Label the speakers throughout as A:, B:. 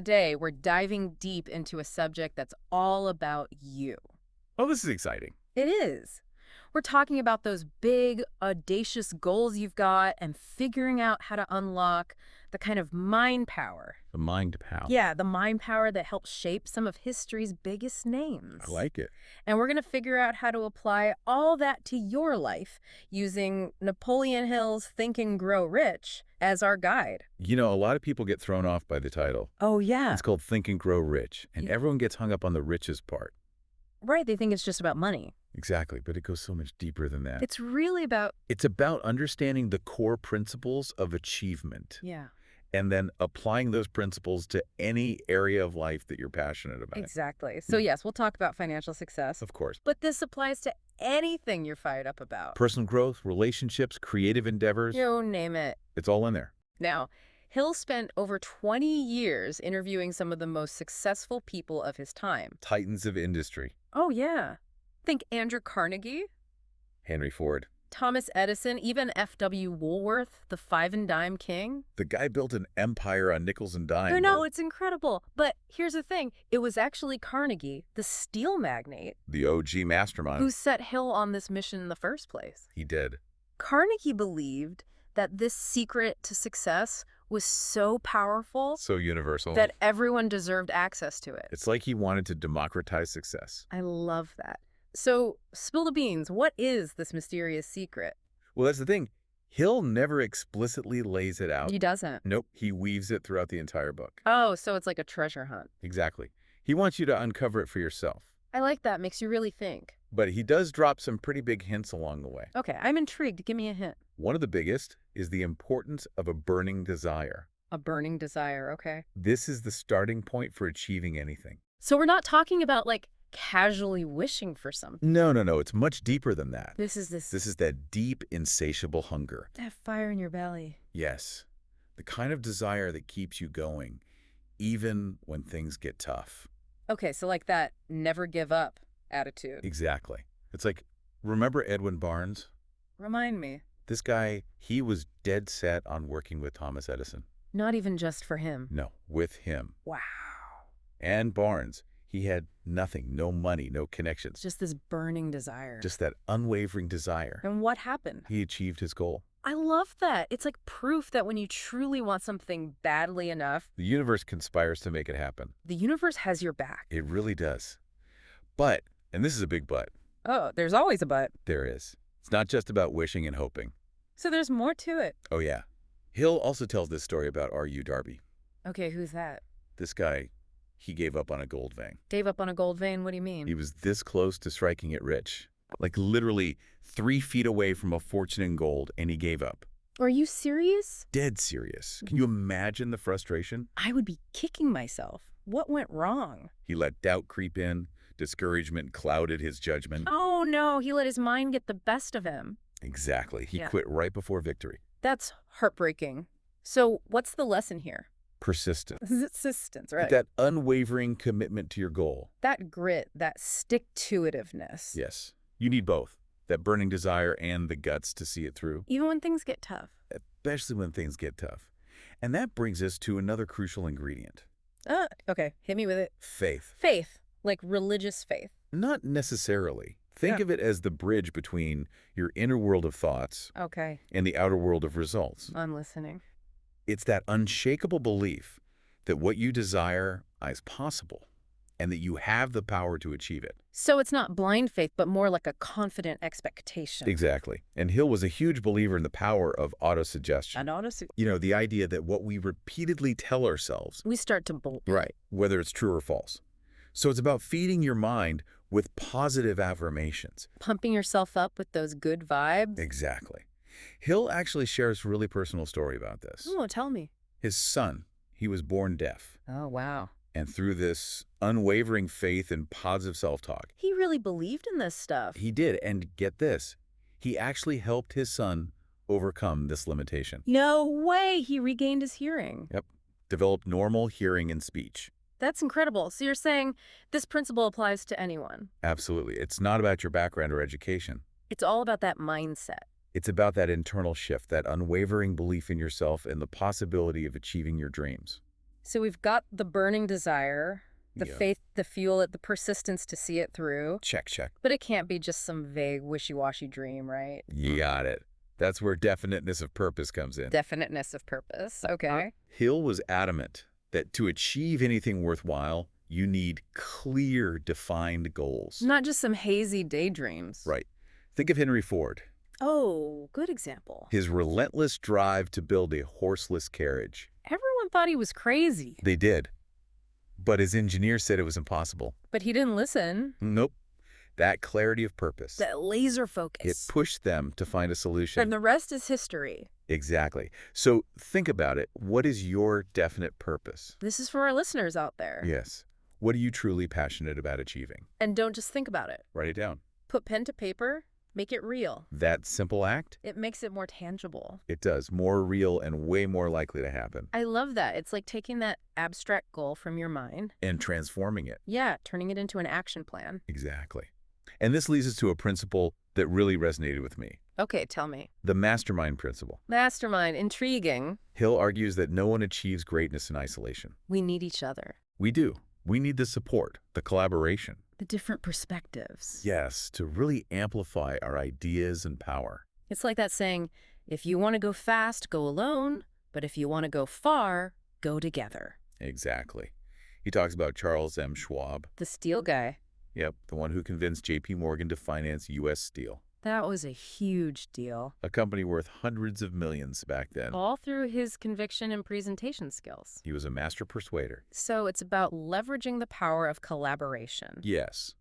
A: Today, we're diving deep into a subject that's all about you.
B: Oh, this is exciting.
A: It is. We're talking about those big, audacious goals you've got and figuring out how to unlock the kind of mind power.
B: The mind power.
A: Yeah, the mind power that helps shape some of history's biggest names.
B: I like it.
A: And we're going to figure out how to apply all that to your life using Napoleon Hill's Think and Grow Rich as our guide.
B: You know, a lot of people get thrown off by the title.
A: Oh, yeah.
B: It's called Think and Grow Rich, and everyone gets hung up on the richest part.
A: Right, they think it's just about money.
B: Exactly, but it goes so much deeper than that.
A: It's really about...
B: It's about understanding the core principles of achievement
A: Yeah.
B: and then applying those principles to any area of life that you're passionate about.
A: Exactly. So yes, we'll talk about financial success,
B: Of course.
A: but this applies to anything you're fired up about.
B: Personal growth, relationships, creative endeavors,
A: You name it.
B: it's all in there.
A: Now, Hill spent over 20 years interviewing some of the most successful people of his time.
B: Titans of industry.
A: Oh, yeah. Think Andrew Carnegie,
B: Henry Ford.
A: Thomas Edison, even F.W. Woolworth, the five and dime king.
B: The guy built an empire on nickels and dimes.
A: I know, it's incredible. But here's the thing. It was actually Carnegie, the steel magnate,
B: The OG mastermind.
A: who set Hill on this mission in the first place.
B: He did.
A: Carnegie believed that this secret to success was so powerful
B: So universal.
A: that everyone deserved access to it.
B: It's like he wanted to democratize success.
A: I love that. So, spill the beans. What is this mysterious secret?
B: Well, that's the thing. Hill never explicitly lays it out.
A: He doesn't.
B: Nope. He weaves it throughout the entire book.
A: Oh, so it's like a treasure hunt.
B: Exactly. He wants you to uncover it for yourself.
A: I like that. Makes you really think.
B: But he does drop some pretty big hints along the way.
A: Okay, I'm intrigued. Give me a hint.
B: One of the biggest is the importance of a burning desire.
A: A burning desire, okay.
B: This is the starting point for achieving anything.
A: So we're not talking about, like, casually wishing for something.
B: No. It's much deeper than that.
A: This is
B: This is that deep, insatiable hunger.
A: that fire in your belly.
B: Yes. The kind of desire that keeps you going, even when things get tough.
A: Okay, so like that never give up attitude.
B: Exactly. It's like, remember Edwin Barnes?
A: Remind me.
B: This guy, he was dead set on working with Thomas Edison.
A: Not even just for him.
B: No, with him.
A: Wow.
B: And Barnes, he had nothing, no money, no connections.
A: Just this burning desire.
B: Just that unwavering desire.
A: And what happened?
B: He achieved his goal.
A: I love that. It's like proof that when you truly want something badly enough,
B: The universe conspires to make it happen.
A: the universe has your back.
B: It really does. But, and this is a big but,
A: Oh, there's always a but.
B: there is. It's not just about wishing and hoping.
A: So there's more to it.
B: Oh, yeah. Hill also tells this story about R.U. Darby.
A: Okay, who's that?
B: This guy, he gave up on a gold vein.
A: Gave up on a gold vein? What do you mean?
B: He was this close to striking it rich. Like literally 3 feet away from a fortune in gold, and he gave up.
A: Are you serious?
B: Dead serious. Can you imagine the frustration?
A: I would be kicking myself. What went wrong?
B: He let doubt creep in. Discouragement clouded his judgment.
A: Oh no, he let his mind get the best of him.
B: Exactly. He
A: Yeah.
B: quit right before victory.
A: That's heartbreaking. So what's the lesson here?
B: Persistence.
A: Persistence, right?
B: That unwavering commitment to your goal.
A: That grit, that stick-to-itiveness.
B: Yes. You need both. That burning desire and the guts to see it through.
A: Even when things get tough.
B: Especially when things get tough. And that brings us to another crucial ingredient.
A: Okay, hit me with it.
B: Faith.
A: Faith, like religious faith.
B: Not necessarily. Think of it as the bridge between your inner world of thoughts
A: Okay,
B: and the outer world of results.
A: I'm listening.
B: It's that unshakable belief that what you desire is possible and that you have the power to achieve it.
A: So it's not blind faith, but more like a confident expectation.
B: Exactly. And Hill was a huge believer in the power of autosuggestion.
A: And honestly,
B: You know, the idea that what we repeatedly tell ourselves,
A: we start to believe.
B: right, whether it's true or false. So it's about feeding your mind with positive affirmations.
A: Pumping yourself up with those good vibes.
B: Exactly. Hill actually shares a really personal story about this.
A: Oh, tell me.
B: His son, he was born deaf.
A: Oh, wow.
B: And through this unwavering faith and positive self-talk,
A: He really believed in this stuff.
B: he did. And get this, he actually helped his son overcome this limitation.
A: No way he regained his hearing.
B: Yep. Developed normal hearing and speech.
A: That's incredible. So you're saying this principle applies to anyone.
B: Absolutely. It's not about your background or education.
A: It's all about that mindset.
B: It's about that internal shift, that unwavering belief in yourself and the possibility of achieving your dreams.
A: So we've got the burning desire, the
B: Yeah.
A: faith, the fuel, the persistence to see it through.
B: Check, check.
A: But it can't be just some vague, wishy-washy dream, right?
B: You got it. That's where definiteness of purpose comes in.
A: Definiteness of purpose. Okay.
B: Hill was adamant that to achieve anything worthwhile, you need clear, defined goals.
A: Not just some hazy daydreams.
B: Right. Think of Henry Ford.
A: Oh, good example.
B: His relentless drive to build a horseless carriage.
A: Everyone thought he was crazy,
B: They did. But his engineers said it was impossible.
A: but he didn't listen.
B: Nope. That clarity of purpose.
A: That laser
B: It
A: focus.
B: pushed them to find a solution.
A: And the rest is history.
B: Exactly. So think about it. What is your definite purpose?
A: This is for our listeners out there.
B: Yes. What are you truly passionate about achieving?
A: And don't just think about it.
B: Write it down.
A: Put pen to paper, make it real.
B: That simple act,
A: It makes it more tangible.
B: it does. More real and way more likely to happen.
A: I love that. It's like taking that abstract goal from your mind.
B: And transforming it.
A: Yeah, turning it into an action plan.
B: Exactly. And this leads us to a principle that really resonated with me.
A: Okay, tell me.
B: The mastermind principle.
A: Mastermind, intriguing.
B: Hill argues that no one achieves greatness in isolation.
A: We need each other.
B: We do. We need the support, the collaboration.
A: The different perspectives.
B: Yes, to really amplify our ideas and power.
A: It's like that saying, if you want to go fast, go alone. But if you want to go far, go together.
B: Exactly. He talks about Charles M. Schwab.
A: The steel guy.
B: Yep, the one who convinced J.P. Morgan to finance U.S. Steel,
A: That was a huge deal.
B: a company worth hundreds of millions back then.
A: All through his conviction and presentation skills.
B: He was a master persuader.
A: So it's about leveraging the power of collaboration.
B: Yes.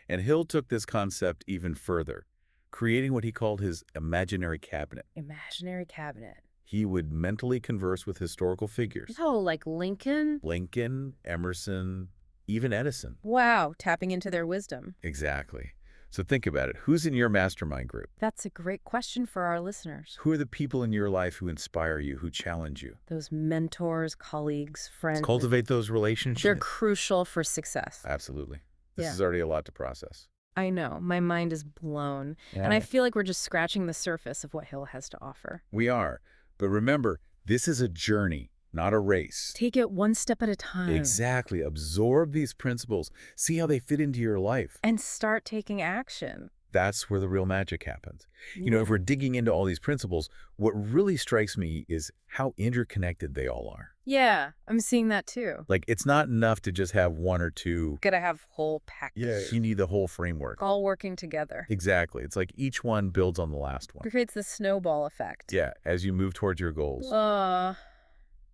B: And Hill took this concept even further, creating what he called his imaginary cabinet.
A: Imaginary cabinet.
B: He would mentally converse with historical figures.
A: Oh, like Lincoln?
B: Lincoln, Emerson, even Edison.
A: Wow, tapping into their wisdom.
B: Exactly. So think about it. Who's in your mastermind group?
A: That's a great question for our listeners.
B: Who are the people in your life who inspire you, who challenge you?
A: Those mentors, colleagues, friends.
B: Cultivate those relationships.
A: They're crucial for success.
B: Absolutely. This
A: Yeah.
B: is already a lot to process.
A: I know. My mind is blown. And I feel like we're just scratching the surface of what Hill has to offer.
B: We are. But remember, this is a journey, not a race.
A: Take it one step at a time.
B: Exactly. Absorb these principles. See how they fit into your life.
A: And start taking action.
B: That's where the real magic happens. You know, if we're digging into all these principles, what really strikes me is how interconnected they all are.
A: Yeah, I'm seeing that too.
B: Like, it's not enough to just have one or two.
A: Gotta have whole package.
B: Yeah, you need the whole framework.
A: All working together.
B: Exactly. It's like each one builds on the last one.
A: It creates the snowball effect.
B: Yeah, as you move towards your goals.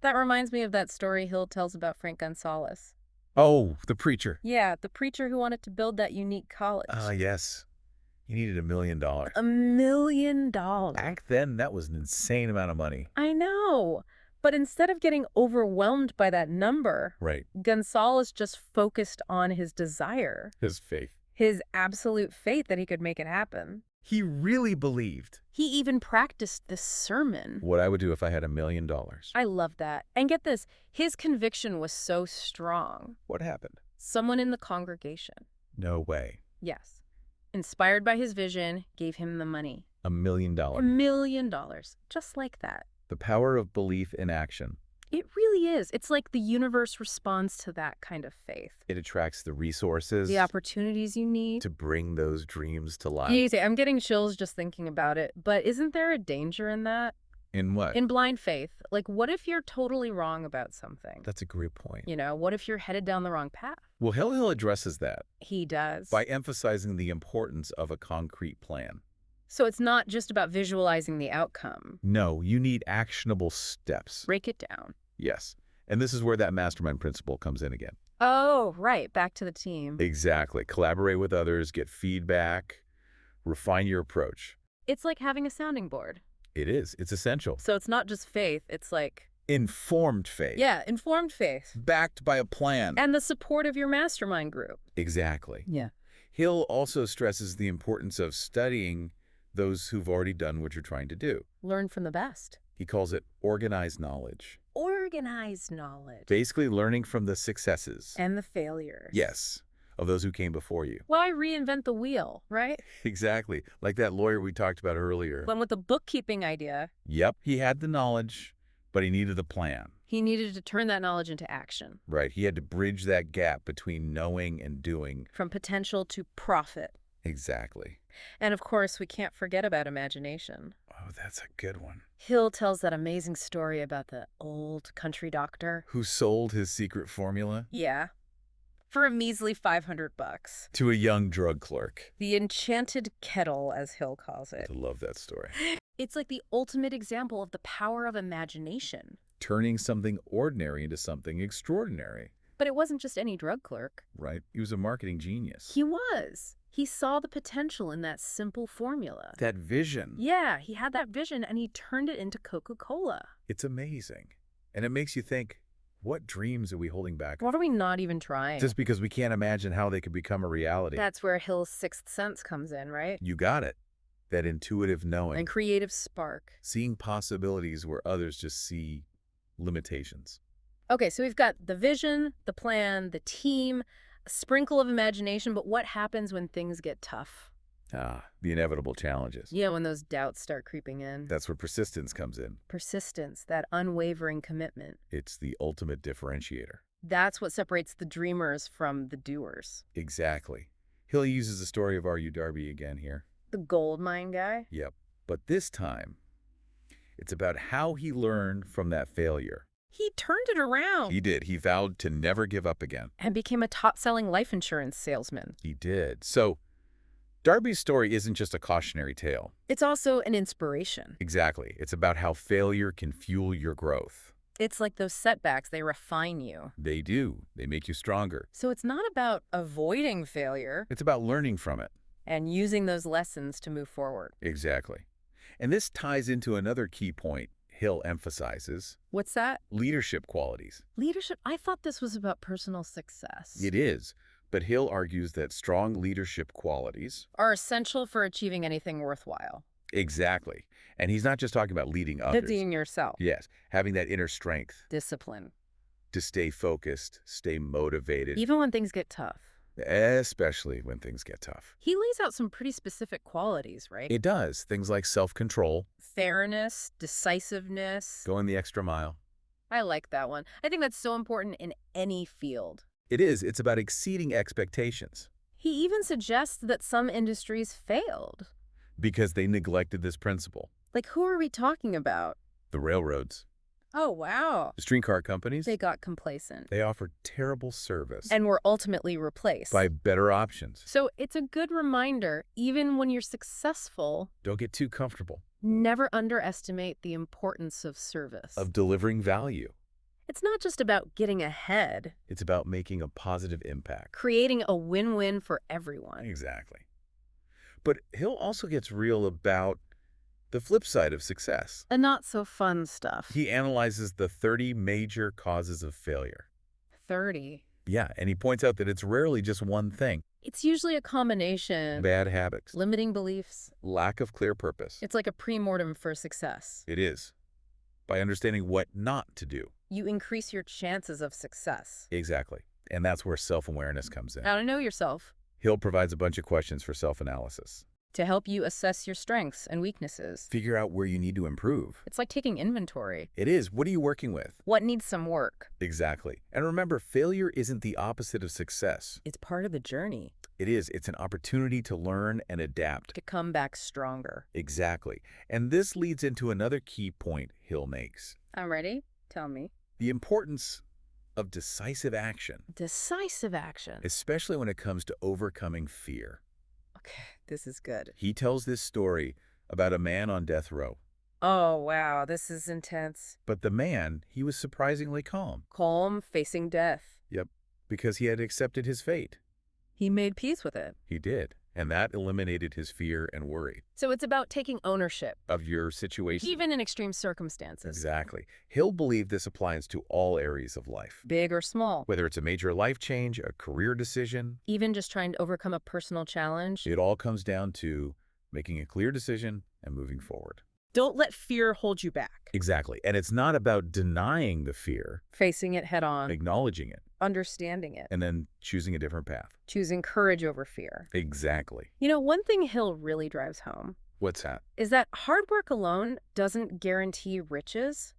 A: That reminds me of that story Hill tells about Frank Gonzalez.
B: Oh, the preacher.
A: Yeah, the preacher who wanted to build that unique college.
B: Yes. He needed $1 million.
A: $1 million.
B: Back then, that was an insane amount of money.
A: I know. But instead of getting overwhelmed by that number,
B: Right.
A: Gonzalez just focused on his desire,
B: His faith.
A: his absolute faith that he could make it happen.
B: He really believed.
A: He even practiced this sermon.
B: What I would do if I had $1 million.
A: I love that. And get this, his conviction was so strong.
B: What happened?
A: Someone in the congregation,
B: No way.
A: yes, inspired by his vision, gave him the money.
B: $1 million.
A: $1 million. Just like that.
B: The power of belief in action.
A: It really is. It's like the universe responds to that kind of faith.
B: It attracts the resources
A: The opportunities you need.
B: to bring those dreams to life.
A: Easy. I'm getting chills just thinking about it. But isn't there a danger in that?
B: In what?
A: In blind faith. Like, what if you're totally wrong about something?
B: That's a great point.
A: You know, what if you're headed down the wrong path?
B: Well, Hill addresses that
A: He does.
B: by emphasizing the importance of a concrete plan.
A: So it's not just about visualizing the outcome.
B: No, you need actionable steps.
A: Break it down.
B: Yes. And this is where that mastermind principle comes in again.
A: Oh, right. Back to the team.
B: Exactly. Collaborate with others, get feedback, refine your approach.
A: It's like having a sounding board.
B: It is. It's essential.
A: So it's not just faith. It's like,
B: Informed faith.
A: yeah, informed faith.
B: Backed by a plan.
A: And the support of your mastermind group.
B: Exactly.
A: Yeah.
B: Hill also stresses the importance of studying those who've already done what you're trying to do.
A: Learn from the best.
B: He calls it organized knowledge.
A: Organized knowledge.
B: Basically learning from the successes.
A: And the failures.
B: Yes, of those who came before you.
A: Why reinvent the wheel, right?
B: Exactly. Like that lawyer we talked about earlier.
A: When with the bookkeeping idea.
B: Yep, he had the knowledge, but he needed a plan.
A: He needed to turn that knowledge into action,
B: Right. He had to bridge that gap between knowing and doing.
A: from potential to profit.
B: Exactly.
A: And of course, we can't forget about imagination.
B: Oh, that's a good one.
A: Hill tells that amazing story about the old country doctor.
B: Who sold his secret formula?
A: Yeah, for a measly $500.
B: To a young drug clerk.
A: The enchanted kettle, as Hill calls it.
B: I love that story.
A: It's like the ultimate example of the power of imagination.
B: Turning something ordinary into something extraordinary.
A: But it wasn't just any drug clerk.
B: Right. He was a marketing genius.
A: He was. He saw the potential in that simple formula.
B: That vision.
A: Yeah, he had that vision and he turned it into Coca-Cola.
B: It's amazing. And it makes you think, what dreams are we holding back?
A: What are we not even trying?
B: Just because we can't imagine how they could become a reality.
A: That's where Hill's sixth sense comes in, right?
B: You got it. That intuitive knowing.
A: And creative spark.
B: Seeing possibilities where others just see limitations.
A: Okay, so we've got the vision, the plan, the team, a sprinkle of imagination, but what happens when things get tough?
B: The inevitable challenges.
A: Yeah, when those doubts start creeping in.
B: That's where persistence comes in.
A: Persistence, that unwavering commitment.
B: It's the ultimate differentiator.
A: That's what separates the dreamers from the doers.
B: Exactly. Hill uses the story of R.U. Darby again here.
A: The gold mine guy?
B: Yep. But this time, it's about how he learned from that failure.
A: He turned it around.
B: He did. He vowed to never give up again.
A: And became a top-selling life insurance salesman.
B: He did. So, Darby's story isn't just a cautionary tale.
A: It's also an inspiration.
B: Exactly. It's about how failure can fuel your growth.
A: It's like those setbacks, they refine you.
B: They do. They make you stronger.
A: So it's not about avoiding failure
B: It's about learning from it.
A: and using those lessons to move forward.
B: Exactly. And this ties into another key point Hill emphasizes:
A: What's that?
B: leadership qualities.
A: Leadership. I thought this was about personal success.
B: It is, but Hill argues that strong leadership qualities.
A: Are essential for achieving anything worthwhile.
B: Exactly. And he's not just talking about leading others.
A: Leading yourself.
B: Yes, having that inner strength
A: Discipline.
B: to stay focused, stay motivated,
A: Even when things get tough.
B: especially when things get tough.
A: He lays out some pretty specific qualities, right?
B: It does. Things like self-control,
A: Fairness, decisiveness.
B: going the extra mile.
A: I like that one. I think that's so important in any field.
B: It is. It's about exceeding expectations
A: He even suggests that some industries failed.
B: because they neglected this principle.
A: Like, who are we talking about?
B: The railroads,
A: Oh, wow.
B: the streetcar companies,
A: They got complacent
B: they offered terrible service
A: and were ultimately replaced.
B: by better options.
A: So it's a good reminder, even when you're successful,
B: Don't get too comfortable.
A: never underestimate the importance of service.
B: Of delivering value.
A: It's not just about getting ahead,
B: It's about making a positive impact.
A: creating a win-win for everyone.
B: Exactly. But Hill also gets real about the flip side of success.
A: The not-so-fun stuff.
B: He analyzes the 30 major causes of failure.
A: 30.
B: Yeah, and he points out that it's rarely just one thing.
A: It's usually a combination.
B: Bad habits,
A: Limiting beliefs.
B: lack of clear purpose.
A: It's like a pre-mortem for success.
B: It is. By understanding what not to do.
A: You increase your chances of success.
B: Exactly. And that's where self-awareness comes in.
A: How to know yourself.
B: Hill provides a bunch of questions for self-analysis.
A: To help you assess your strengths and weaknesses.
B: Figure out where you need to improve.
A: It's like taking inventory.
B: It is. What are you working with?
A: What needs some work?
B: Exactly. And remember, failure isn't the opposite of success.
A: It's part of the journey.
B: It is. It's an opportunity to learn and adapt.
A: To come back stronger.
B: Exactly. And this leads into another key point Hill makes.
A: I'm ready. Tell me.
B: The importance of decisive action,
A: Decisive action.
B: especially when it comes to overcoming fear.
A: Okay, this is good.
B: He tells this story about a man on death row.
A: Oh, wow, this is intense.
B: But the man, he was surprisingly calm.
A: Calm, facing death.
B: Yep, because he had accepted his fate.
A: He made peace with it.
B: He did. And that eliminated his fear and worry
A: So it's about taking ownership,
B: of your situation.
A: even in extreme circumstances.
B: Exactly. Hill believed this applies to all areas of life.
A: Big or small.
B: Whether it's a major life change, a career decision,
A: Even just trying to overcome a personal challenge.
B: it all comes down to making a clear decision and moving forward.
A: Don't let fear hold you back.
B: Exactly. And it's not about denying the fear,
A: Facing it head on.
B: acknowledging it,
A: Understanding it.
B: and then choosing a different path.
A: Choosing courage over fear.
B: Exactly.
A: You know, one thing Hill really drives home
B: What's that?
A: is that hard work alone doesn't guarantee riches.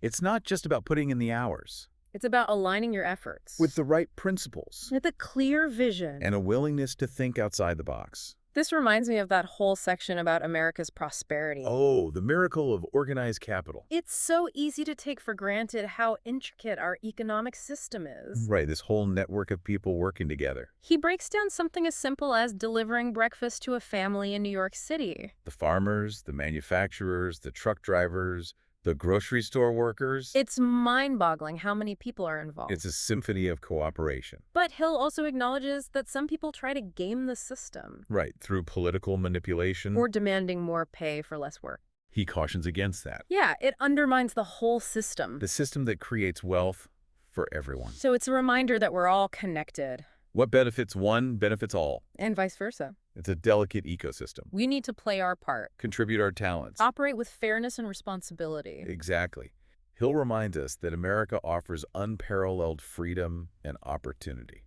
B: It's not just about putting in the hours.
A: It's about aligning your efforts
B: With the right principles
A: with a clear vision.
B: and a willingness to think outside the box.
A: This reminds me of that whole section about America's prosperity.
B: Oh, the miracle of organized capital.
A: It's so easy to take for granted how intricate our economic system is.
B: Right, this whole network of people working together.
A: He breaks down something as simple as delivering breakfast to a family in New York City.
B: The farmers, the manufacturers, the truck drivers, the grocery store workers.
A: It's mind-boggling how many people are involved.
B: It's a symphony of cooperation.
A: But Hill also acknowledges that some people try to game the system.
B: Right, through political manipulation.
A: Or demanding more pay for less work.
B: He cautions against that.
A: Yeah, it undermines the whole system.
B: The system that creates wealth for everyone.
A: So it's a reminder that we're all connected.
B: What benefits one benefits all.
A: And vice versa.
B: It's a delicate ecosystem.
A: We need to play our part.
B: Contribute our talents.
A: Operate with fairness and responsibility.
B: Exactly. Hill reminds us that America offers unparalleled freedom and opportunity.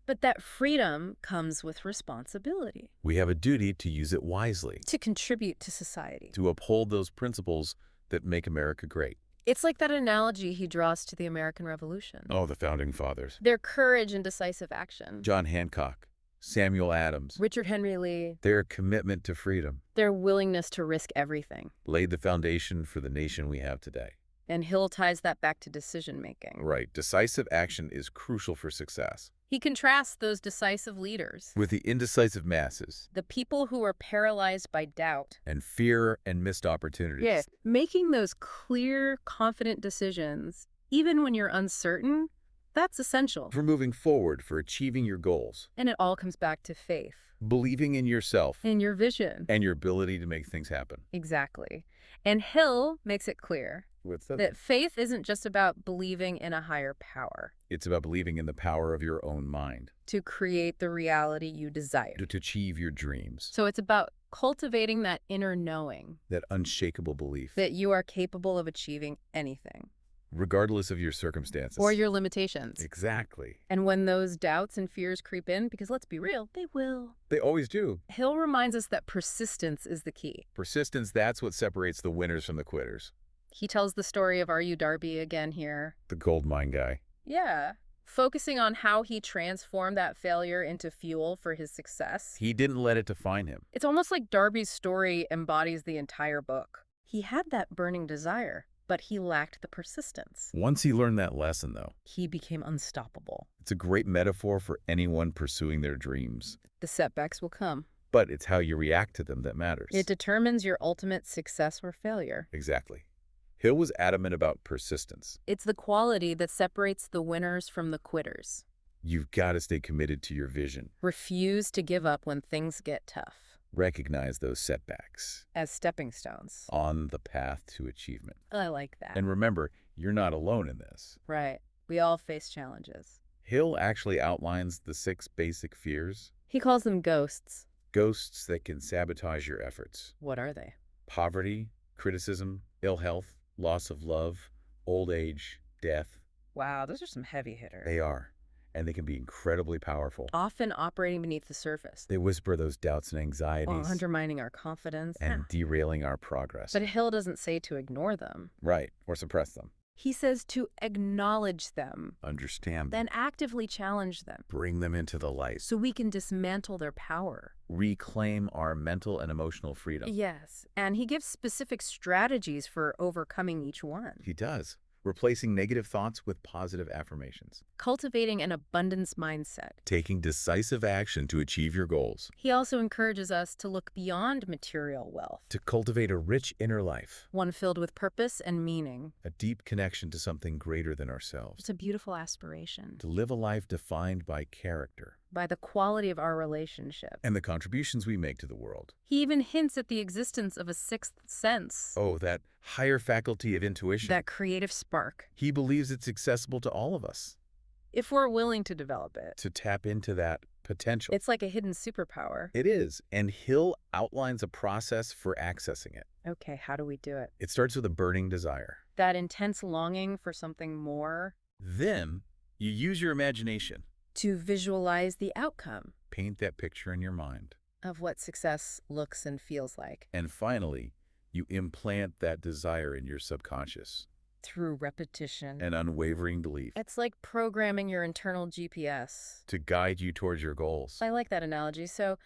A: But that freedom comes with responsibility.
B: We have a duty to use it wisely.
A: To contribute to society.
B: To uphold those principles that make America great.
A: It's like that analogy he draws to the American Revolution.
B: Oh, the Founding Fathers.
A: Their courage and decisive action.
B: John Hancock, Samuel Adams.
A: Richard Henry Lee.
B: Their commitment to freedom.
A: Their willingness to risk everything.
B: Laid the foundation for the nation we have today.
A: And Hill ties that back to decision-making.
B: Right. Decisive action is crucial for success.
A: He contrasts those decisive leaders
B: with the indecisive masses.
A: The people who are paralyzed by doubt.
B: And fear and missed opportunities.
A: Yes. Making those clear, confident decisions, even when you're uncertain, that's essential.
B: For moving forward, for achieving your goals.
A: And it all comes back to faith.
B: Believing in yourself.
A: In your vision.
B: And your ability to make things happen.
A: Exactly. And Hill makes it clear that faith isn't just about believing in a higher power.
B: It's about believing in the power of your own mind.
A: To create the reality you desire.
B: To achieve your dreams.
A: So it's about cultivating that inner knowing.
B: That unshakable belief.
A: That you are capable of achieving anything.
B: Regardless of your circumstances.
A: Or your limitations.
B: Exactly.
A: And when those doubts and fears creep in, because let's be real, they will.
B: They always do.
A: Hill reminds us that persistence is the key.
B: Persistence, that's what separates the winners from the quitters.
A: He tells the story of R.U. Darby again here.
B: The gold mine guy.
A: Yeah. Focusing on how he transformed that failure into fuel for his success.
B: He didn't let it define him.
A: It's almost like Darby's story embodies the entire book. He had that burning desire, but he lacked the persistence.
B: Once he learned that lesson, though,
A: he became unstoppable.
B: It's a great metaphor for anyone pursuing their dreams.
A: The setbacks will come.
B: But it's how you react to them that matters.
A: It determines your ultimate success or failure.
B: Exactly. Hill was adamant about persistence.
A: It's the quality that separates the winners from the quitters.
B: You've got to stay committed to your vision.
A: Refuse to give up when things get tough.
B: Recognize those setbacks
A: as stepping stones
B: on the path to achievement.
A: I like that.
B: And remember, you're not alone in this.
A: Right. We all face challenges.
B: Hill actually outlines the 6 basic fears.
A: He calls them ghosts.
B: Ghosts that can sabotage your efforts.
A: What are they?
B: Poverty, criticism, ill health, loss of love, old age, death.
A: Wow, those are some heavy hitters.
B: They are. And they can be incredibly powerful.
A: Often operating beneath the surface.
B: They whisper those doubts and anxieties.
A: Undermining our confidence.
B: And derailing our progress.
A: But Hill doesn't say to ignore them.
B: Right, or suppress them.
A: He says to acknowledge them.
B: Understand them.
A: Then actively challenge them.
B: Bring them into the light.
A: So we can dismantle their power.
B: Reclaim our mental and emotional freedom.
A: Yes, and he gives specific strategies for overcoming each one.
B: He does. Replacing negative thoughts with positive affirmations.
A: Cultivating an abundance mindset.
B: Taking decisive action to achieve your goals.
A: He also encourages us to look beyond material wealth.
B: To cultivate a rich inner life.
A: One filled with purpose and meaning.
B: A deep connection to something greater than ourselves.
A: It's a beautiful aspiration.
B: To live a life defined by character.
A: By the quality of our relationship.
B: And the contributions we make to the world.
A: He even hints at the existence of a sixth sense.
B: Oh, that higher faculty of intuition.
A: That creative spark.
B: He believes it's accessible to all of us.
A: If we're willing to develop it.
B: To tap into that potential.
A: It's like a hidden superpower.
B: It is. And Hill outlines a process for accessing it.
A: Okay, how do we do it?
B: It starts with a burning desire.
A: That intense longing for something more.
B: Then you use your imagination.
A: To visualize the outcome.
B: Paint that picture in your mind.
A: Of what success looks and feels like.
B: And finally, you implant that desire in your subconscious.
A: Through repetition.
B: and unwavering belief
A: It's like programming your internal GPS.
B: to guide you towards your goals.
A: I like that analogy. So,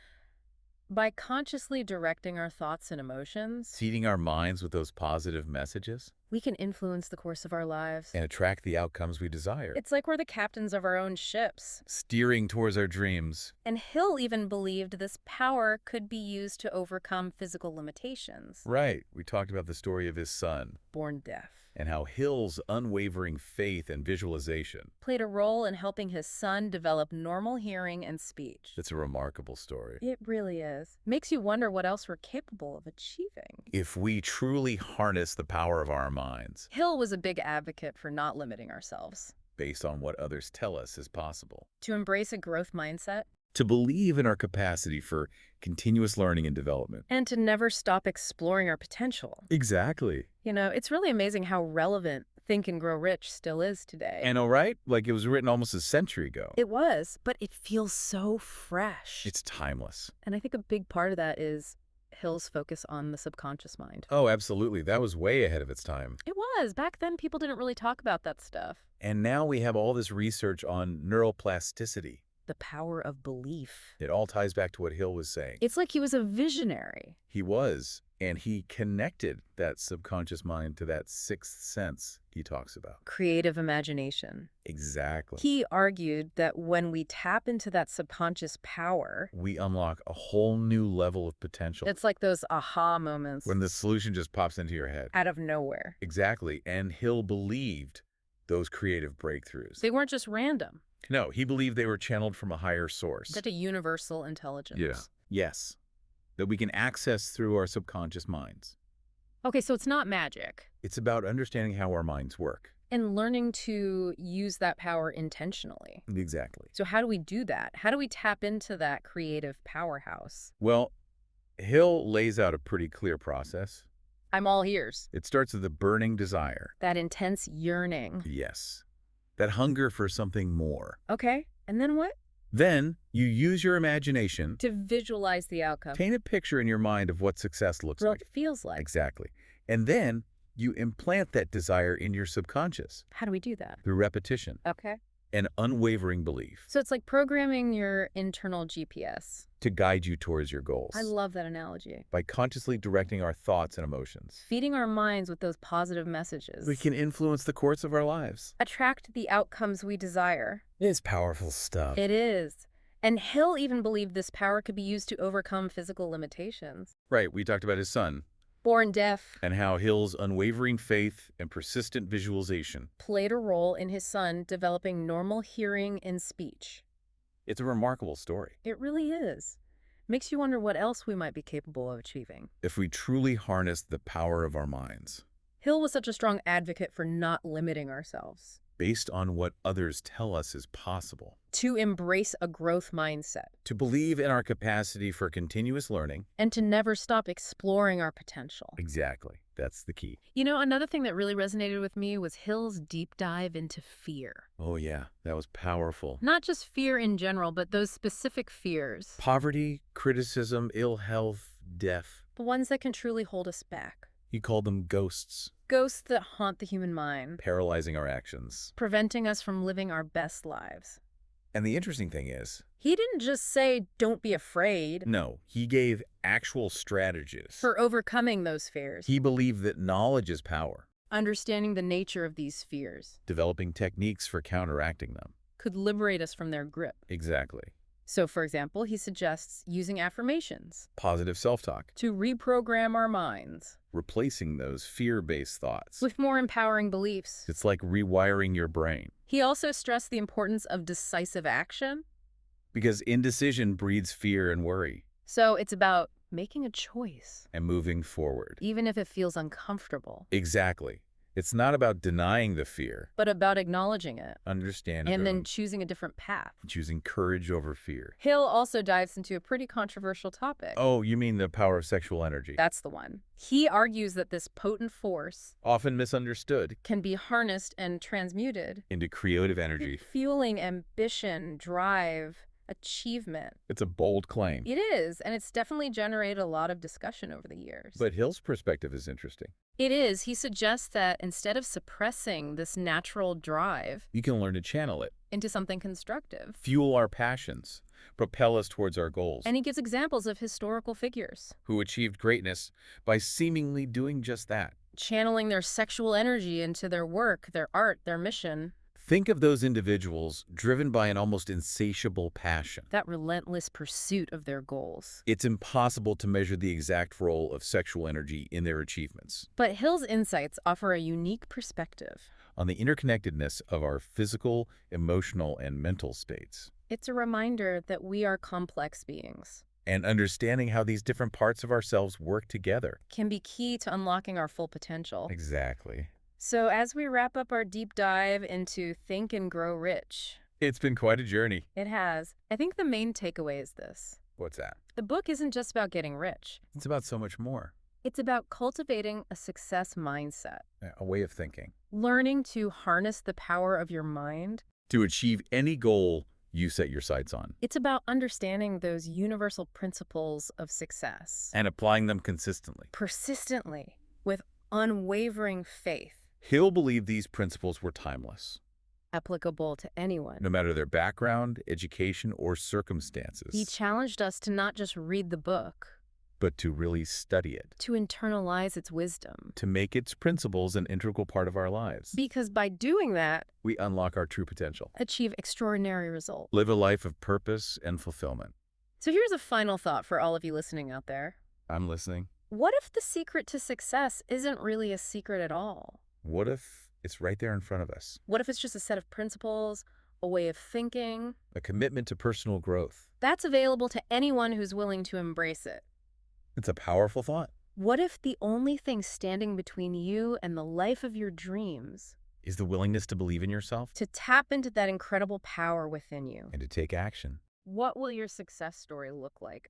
A: by consciously directing our thoughts and emotions,
B: Seeding our minds with those positive messages
A: we can influence the course of our lives.
B: and attract the outcomes we desire.
A: It's like we're the captains of our own ships.
B: Steering towards our dreams.
A: And Hill even believed this power could be used to overcome physical limitations.
B: Right. We talked about the story of his son
A: Born deaf.
B: and how Hill's unwavering faith and visualization.
A: Played a role in helping his son develop normal hearing and speech.
B: It's a remarkable story.
A: It really is. Makes you wonder what else we're capable of achieving.
B: If we truly harness the power of our minds
A: Hill was a big advocate for not limiting ourselves,
B: based on what others tell us is possible.
A: to embrace a growth mindset,
B: To believe in our capacity for continuous learning and development.
A: and to never stop exploring our potential.
B: Exactly.
A: You know, it's really amazing how relevant Think and Grow Rich still is today.
B: And right? Like it was written almost a century ago.
A: It was, but it feels so fresh.
B: It's timeless.
A: And I think a big part of that is Hill's focus on the subconscious mind.
B: Oh, absolutely. That was way ahead of its time.
A: It was. Back then, people didn't really talk about that stuff.
B: And now we have all this research on neuroplasticity.
A: The power of belief.
B: It all ties back to what Hill was saying.
A: It's like he was a visionary.
B: He was, and he connected that subconscious mind to that sixth sense he talks about.
A: Creative imagination.
B: Exactly.
A: He argued that when we tap into that subconscious power,
B: We unlock a whole new level of potential.
A: it's like those aha moments
B: When the solution just pops into your head.
A: out of nowhere.
B: Exactly. And Hill believed those creative breakthroughs.
A: They weren't just random.
B: No, he believed they were channeled from a higher source.
A: That's a universal intelligence.
B: Yes. That we can access through our subconscious minds.
A: Okay, so it's not magic.
B: It's about understanding how our minds work.
A: And learning to use that power intentionally.
B: Exactly.
A: So how do we do that? How do we tap into that creative powerhouse?
B: Well, Hill lays out a pretty clear process.
A: I'm all ears.
B: It starts with a burning desire.
A: That intense yearning.
B: Yes. That hunger for something more.
A: Okay, and then what?
B: Then you use your imagination.
A: To visualize the outcome.
B: Paint a picture in your mind of what success looks
A: What
B: like.
A: it feels like.
B: Exactly. And then you implant that desire in your subconscious
A: How do we do that?
B: through repetition
A: Okay.
B: and unwavering belief
A: So it's like programming your internal GPS.
B: to guide you towards your goals.
A: I love that analogy.
B: By consciously directing our thoughts and emotions,
A: Feeding our minds with those positive messages.
B: we can influence the course of our lives.
A: attract the outcomes we desire.
B: It's powerful stuff.
A: It is. And Hill even believed this power could be used to overcome physical limitations.
B: Right, we talked about his son
A: Born deaf,
B: and how Hill's unwavering faith and persistent visualization.
A: played a role in his son developing normal hearing and speech.
B: It's a remarkable story.
A: It really is. Makes you wonder what else we might be capable of achieving.
B: If we truly harness the power of our minds,
A: Hill was such a strong advocate for not limiting ourselves,
B: based on what others tell us is possible,
A: to embrace a growth mindset,
B: to believe in our capacity for continuous learning.
A: and to never stop exploring our potential.
B: Exactly. That's the key.
A: You know, another thing that really resonated with me was Hill's deep dive into fear.
B: Oh, yeah. That was powerful.
A: Not just fear in general, but those specific fears.
B: Poverty, criticism, ill health, death.
A: The ones that can truly hold us back.
B: He called them ghosts,
A: Ghosts that haunt the human mind,
B: paralyzing our actions.
A: preventing us from living our best lives.
B: And the interesting thing is,
A: He didn't just say, don't be afraid,
B: no, he gave actual strategies.
A: for overcoming those fears.
B: He believed that knowledge is power.
A: Understanding the nature of these fears
B: Developing techniques for counteracting them.
A: could liberate us from their grip.
B: Exactly.
A: So, for example, he suggests using affirmations
B: Positive self-talk.
A: to reprogram our minds
B: Replacing those fear-based thoughts.
A: with more empowering beliefs.
B: It's like rewiring your brain.
A: He also stressed the importance of decisive action.
B: Because indecision breeds fear and worry.
A: So it's about making a choice,
B: And moving forward.
A: even if it feels uncomfortable,
B: Exactly. It's not about denying the fear.
A: but about acknowledging it
B: Understanding
A: and then choosing a different path.
B: choosing courage over fear.
A: Hill also dives into a pretty controversial topic.
B: Oh, you mean the power of sexual energy.
A: That's the one. He argues that this potent force
B: Often misunderstood
A: can be harnessed and transmuted,
B: into creative energy.
A: fueling ambition, drive, achievement.
B: It's a bold claim.
A: It is, and it's definitely generated a lot of discussion over the years.
B: But Hill's perspective is interesting.
A: It is. He suggests that instead of suppressing this natural drive
B: You can learn to channel it,
A: into something constructive,
B: fuel our passions, propel us towards our goals,
A: and he gives examples of historical figures
B: who achieved greatness by seemingly doing just that.
A: channeling their sexual energy into their work, their art, their mission.
B: Think of those individuals driven by an almost insatiable passion.
A: That relentless pursuit of their goals.
B: It's impossible to measure the exact role of sexual energy in their achievements.
A: But Hill's insights offer a unique perspective.
B: On the interconnectedness of our physical, emotional, and mental states.
A: It's a reminder that we are complex beings.
B: And understanding how these different parts of ourselves work together.
A: Can be key to unlocking our full potential.
B: Exactly.
A: So as we wrap up our deep dive into Think and Grow Rich,
B: It's been quite a journey.
A: it has. I think the main takeaway is this.
B: What's that?
A: The book isn't just about getting rich.
B: It's about so much more.
A: It's about cultivating a success mindset,
B: A way of thinking.
A: learning to harness the power of your mind.
B: To achieve any goal you set your sights on.
A: It's about understanding those universal principles of success
B: And applying them consistently.
A: persistently with unwavering faith,
B: Hill believed these principles were timeless,
A: applicable to anyone.
B: no matter their background, education, or circumstances.
A: He challenged us to not just read the book,
B: But to really study it.
A: to internalize its wisdom.
B: To make its principles an integral part of our lives.
A: Because by doing that,
B: We unlock our true potential.
A: achieve extraordinary results.
B: Live a life of purpose and fulfillment.
A: So here's a final thought for all of you listening out there.
B: I'm listening.
A: What if the secret to success isn't really a secret at all?
B: What if it's right there in front of us?
A: What if it's just a set of principles, a way of thinking?
B: A commitment to personal growth.
A: That's available to anyone who's willing to embrace it.
B: It's a powerful thought.
A: What if the only thing standing between you and the life of your dreams
B: Is the willingness to believe in yourself
A: to tap into that incredible power within you?
B: and to take action.
A: What will your success story look like?